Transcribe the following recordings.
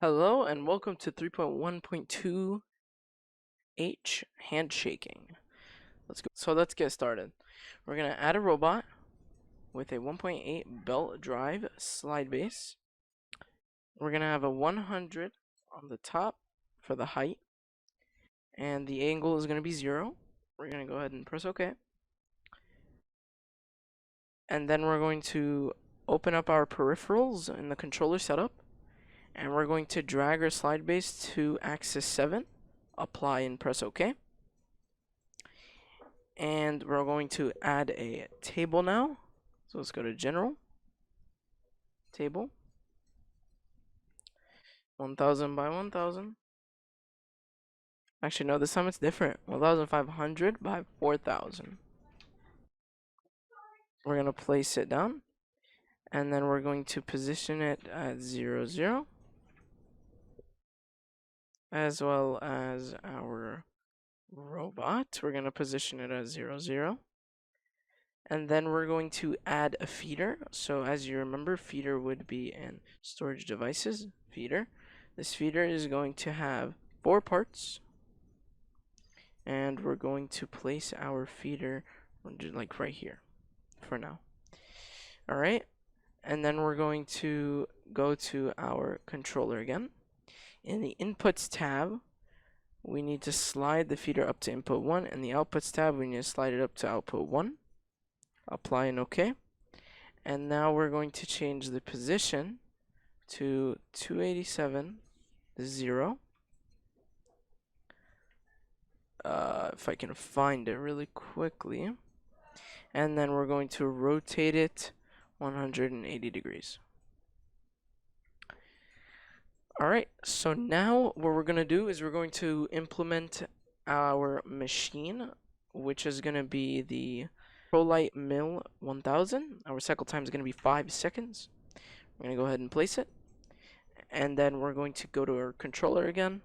Hello and welcome to 3.1.2 Handshaking. Let's go. So let's get started. We're gonna add a robot with a 1.8 belt drive slide base. We're gonna have a 100 on the top for the height, and the angle is gonna be 0. We're gonna go ahead and press OK, and then we're going to open up our peripherals in the controller setup, and we're going to drag our slide base to axis 7. Apply and press OK. And we're going to add a table now. So let's go to General, Table, 1000 by 1000. Actually, no, this time it's different. 1500 by 4000. We're going to place it down, and then we're going to position it at 0, 0, as well as our robot. We're going to position it at 0, 0. And then we're going to add a feeder. So as you remember, feeder would be in storage devices, feeder. This feeder is going to have 4 parts. And we're going to place our feeder like right here for now. Alright. And then we're going to go to our controller again. In the inputs tab, we need to slide the feeder up to input 1. In the outputs tab, we need to slide it up to output 1. Apply and OK. And now we're going to change the position to 287, 0. If I can find it really quickly. And then we're going to rotate it 180 degrees. Alright, so now what we're going to do is we're going to implement our machine, which is going to be the ProLight Mill 1000. Our cycle time is going to be 5 seconds. We're going to go ahead and place it. And then we're going to go to our controller again,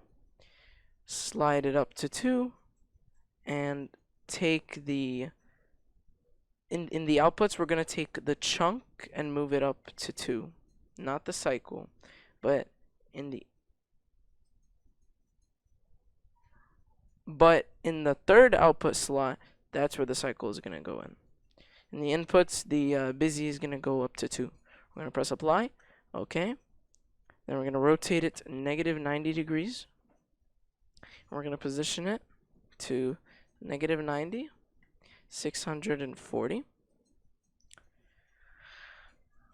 slide it up to 2, and take the in the outputs, we're going to take the chunk and move it up to 2. Not the cycle, but in the third output slot, that's where the cycle is going to go in. In the inputs, the busy is going to go up to 2. We're going to press apply. Okay. Then we're going to rotate it negative 90 degrees. We're going to position it to negative 90, 640.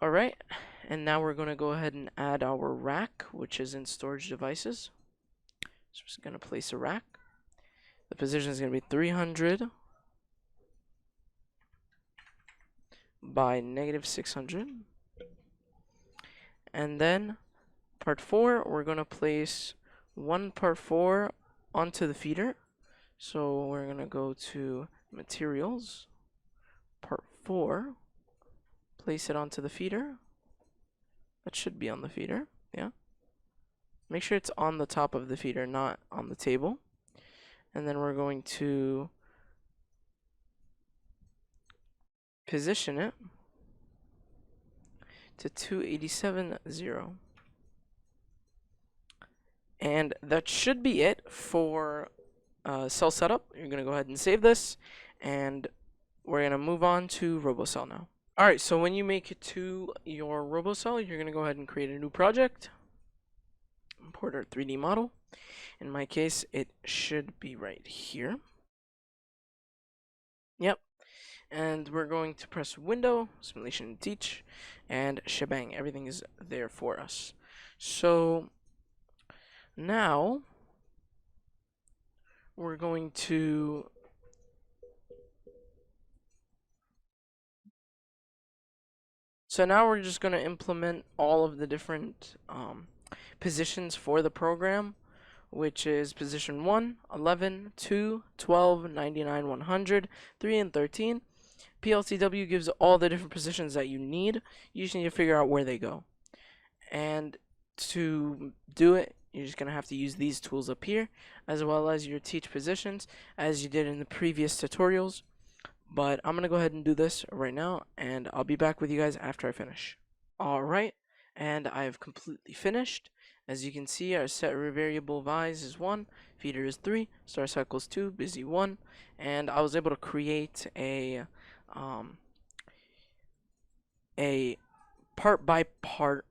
Alright. And now we're going to go ahead and add our rack, which is in storage devices. So we're just going to place a rack. The position is going to be 300 by negative 600. And then part 4, we're going to place one part 4 onto the feeder. So we're going to go to materials, part 4, place it onto the feeder. That should be on the feeder, yeah. Make sure it's on the top of the feeder, not on the table. And then we're going to position it to 287, 0. And that should be it for cell setup. You're going to go ahead and save this, and we're going to move on to Robocell now. Alright, so when you make it to your Robocell, you're going to go ahead and create a new project. Import our 3D model. In my case, it should be right here. Yep. And we're going to press Window, Simulation Teach, and shebang. Everything is there for us. So now we're going to now we're just going to implement all of the different positions for the program, which is position 1, 11, 2, 12, 99, 100, 3, and 13. PLCW gives all the different positions that you need. You just need to figure out where they go. And to do it, you're just going to have to use these tools up here, as well as your teach positions, as you did in the previous tutorials. But I'm going to go ahead and do this right now, and I'll be back with you guys after I finish. Alright, and I've completely finished. As you can see, our set variable vise is 1, feeder is 3, star cycle is 2, busy 1, and I was able to create um, a part by part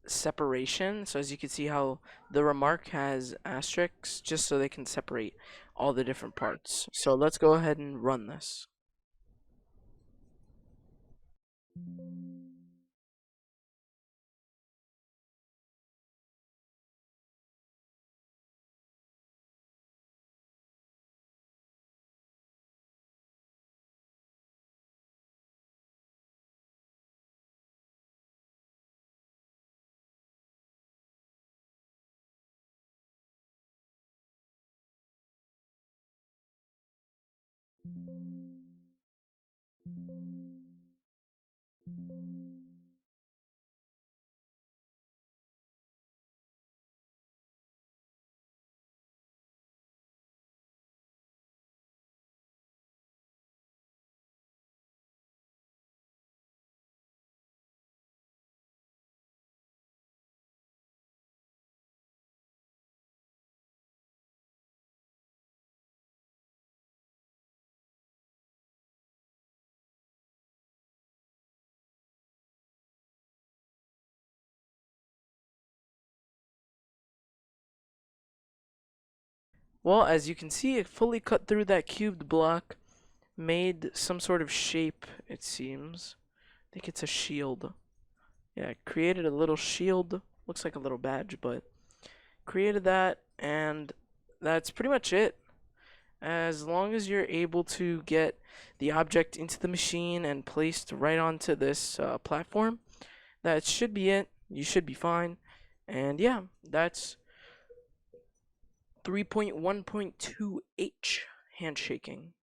separation. So as you can see how the remark has asterisks just so they can separate all the different parts. So let's go ahead and run this. Well, as you can see, it fully cut through that cubed block, made some sort of shape, it seems. I think it's a shield. Yeah, it created a little shield. Looks like a little badge, but created that, and that's pretty much it. As long as you're able to get the object into the machine and placed right onto this platform, that should be it. You should be fine. And yeah, that's 3.1.2H handshaking.